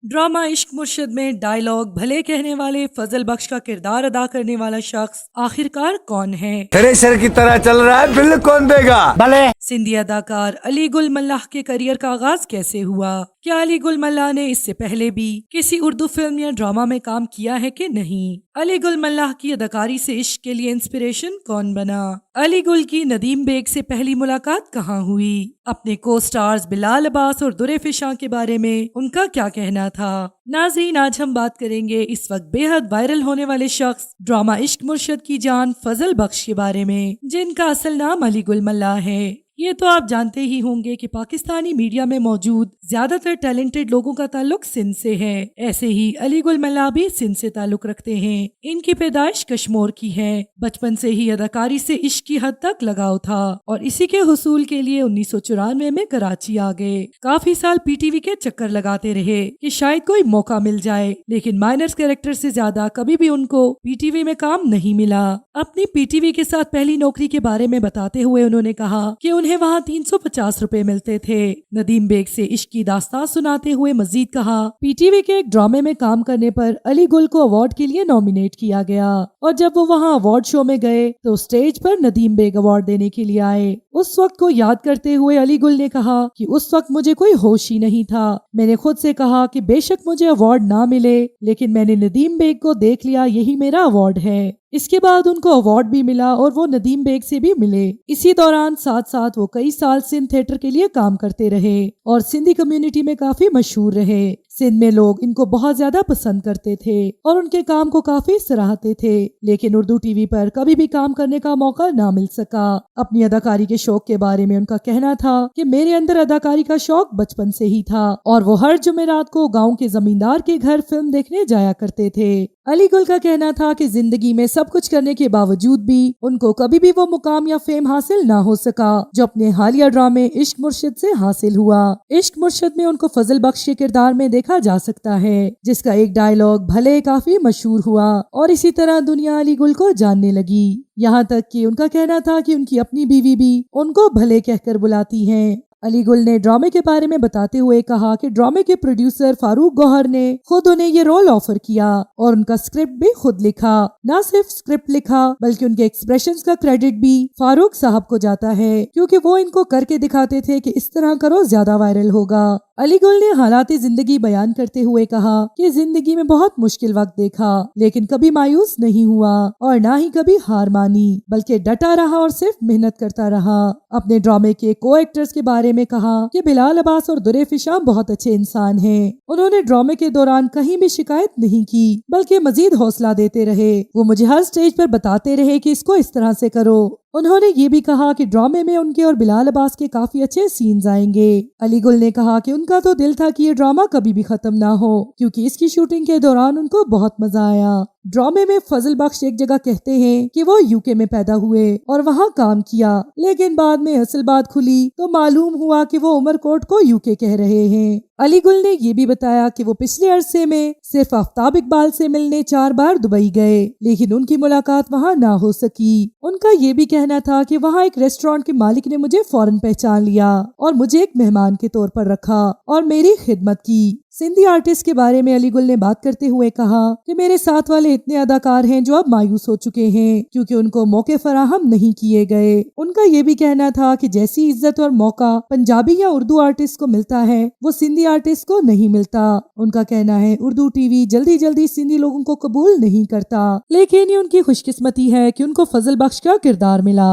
Drama इश्क मुर्शद में dialogue भले कहने वाले फजल बख्श का किरदार अदा करने वाला शख्स आखिरकार कौन है? थ्रेशर की तरह चल रहा है, बिल कौन देगा? भले सिंधी अदाकार अली गुल मल्लाह के करियर का आगाज कैसे हुआ? क्या अली गुल मल्लाह ने इससे पहले भी किसी उर्दू फिल्म या ड्रामा में काम किया है कि नहीं? अली गुल मल्लाह की अदाकारी से इश्क के लिए इंस्पिरेशन कौन बना? अली गुल की नदीम बेग से पहली मुलाकात कहाँ हुई? अपने को स्टार्स बिलाल अब्बास और दुरे फिशां के बारे में उनका क्या कहना था? नाज़रीन, आज हम बात करेंगे इस वक्त बेहद वायरल होने वाले शख्स ड्रामा इश्क मुर्शद की जान फजल बख्श के बारे में, जिनका असल नाम अली गुल मल्लाह है। ये तो आप जानते ही होंगे कि पाकिस्तानी मीडिया में मौजूद ज्यादातर टैलेंटेड लोगों का ताल्लुक सिंध से है। ऐसे ही अली गुल मल्लाह भी सिंध से ताल्लुक रखते हैं। इनकी पैदाइश कश्मीर की है। बचपन से ही अदाकारी से इश्क की हद तक लगाव था और इसी के हुसूल के लिए 1994 में कराची आ गए। काफी साल पीटीवी के चक्कर लगाते रहे कि शायद कोई मौका मिल जाए, लेकिन माइनर्स कैरेक्टर से ज्यादा कभी भी उनको पीटीवी में काम नहीं मिला। अपनी पीटीवी के साथ पहली नौकरी के बारे में बताते हुए उन्होंने कहा कि उन्हें वहाँ 350 रुपए मिलते थे। नदीम बेग से इश्क की दास्तान सुनाते हुए मजीद कहा, पीटीवी के एक ड्रामे में काम करने पर अली गुल को अवार्ड के लिए नॉमिनेट किया गया और जब वो वहाँ अवार्ड शो में गए तो स्टेज पर नदीम बेग अवार्ड देने के लिए आए। उस वक्त को याद करते हुए अली गुल ने कहा कि उस वक्त मुझे कोई होश ही नहीं था। मैंने खुद से कहा कि बेशक मुझे अवार्ड ना मिले, लेकिन मैंने नदीम बेग को देख लिया, यही मेरा अवार्ड है। इसके बाद उनको अवार्ड भी मिला और वो नदीम बेग से भी मिले। इसी दौरान साथ साथ वो कई साल सिंध थिएटर के लिए काम करते रहे और सिंधी कम्युनिटी में काफी मशहूर रहे। सिंध में लोग इनको बहुत ज्यादा पसंद करते थे और उनके काम को काफी सराहते थे, लेकिन उर्दू टीवी पर कभी भी काम करने का मौका ना मिल सका। अपनी अदाकारी के शौक के बारे में उनका कहना था कि मेरे अंदर अदाकारी का शौक बचपन से ही था और वो हर जुमेरात को गाँव के जमींदार के घर फिल्म देखने जाया करते थे। अली गुल का कहना था कि जिंदगी में सब कुछ करने के बावजूद भी उनको कभी भी वो मुकाम या फेम हासिल ना हो सका जो अपने हालिया ड्रामे इश्क मुर्शद से हासिल हुआ। इश्क मुर्शद में उनको फजल बख्श के किरदार में देखा जा सकता है, जिसका एक डायलॉग भले काफी मशहूर हुआ और इसी तरह दुनिया अली गुल को जानने लगी। यहाँ तक कि उनका कहना था कि उनकी अपनी बीवी भी उनको भले कहकर बुलाती है। अली गुल ने ड्रामे के बारे में बताते हुए कहा कि ड्रामे के प्रोड्यूसर फारूक गौहर ने खुद उन्हें ये रोल ऑफर किया और उनका स्क्रिप्ट भी खुद लिखा। न सिर्फ स्क्रिप्ट लिखा बल्कि उनके एक्सप्रेशंस का क्रेडिट भी फारूक साहब को जाता है, क्योंकि वो इनको करके दिखाते थे कि इस तरह करो ज्यादा वायरल होगा। अली गुल ने हालात जिंदगी बयान करते हुए कहा कि जिंदगी में बहुत मुश्किल वक्त देखा, लेकिन कभी मायूस नहीं हुआ और ना ही कभी हार मानी, बल्कि डटा रहा और सिर्फ मेहनत करता रहा। अपने ड्रामे के को एक्टर्स के बारे में कहा कि बिलाल अब्बास और दुरे फिशां बहुत अच्छे इंसान हैं। उन्होंने ड्रामे के दौरान कहीं भी शिकायत नहीं की, बल्कि मजीद हौसला देते रहे। वो मुझे हर स्टेज पर बताते रहे कि इसको इस तरह से करो। उन्होंने ये भी कहा कि ड्रामे में उनके और बिलाल अब्बास के काफी अच्छे सीन्स आएंगे। अली गुल ने कहा कि उनका तो दिल था कि ये ड्रामा कभी भी खत्म ना हो, क्योंकि इसकी शूटिंग के दौरान उनको बहुत मजा आया। ड्रामे में फजल बख्श एक जगह कहते हैं कि वो यूके में पैदा हुए और वहाँ काम किया, लेकिन बाद में असल बात खुली तो मालूम हुआ कि वो उमरकोट को यूके कह रहे हैं। अली गुल ने ये भी बताया कि वो पिछले अरसे में सिर्फ आफ्ताब इकबाल से मिलने 4 बार दुबई गए, लेकिन उनकी मुलाकात वहाँ ना हो सकी। उनका ये भी कहना था कि वहाँ एक रेस्टोरेंट के मालिक ने मुझे फौरन पहचान लिया और मुझे एक मेहमान के तौर पर रखा और मेरी खिदमत की। सिंधी आर्टिस्ट के बारे में अली गुल ने बात करते हुए कहा कि मेरे साथ वाले इतने अदाकार हैं जो अब मायूस हो चुके हैं क्योंकि उनको मौके फराहम नहीं किए गए। उनका ये भी कहना था कि जैसी इज्जत और मौका पंजाबी या उर्दू आर्टिस्ट को मिलता है वो सिंधी आर्टिस्ट को नहीं मिलता। उनका कहना है उर्दू टीवी जल्दी जल्दी सिंधी लोगों को कबूल नहीं करता, लेकिन ये उनकी खुशकिस्मती है कि उनको फजल बख्श का किरदार मिला।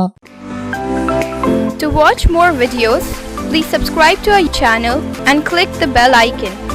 To watch more videos, please subscribe to our channel and click the bell icon.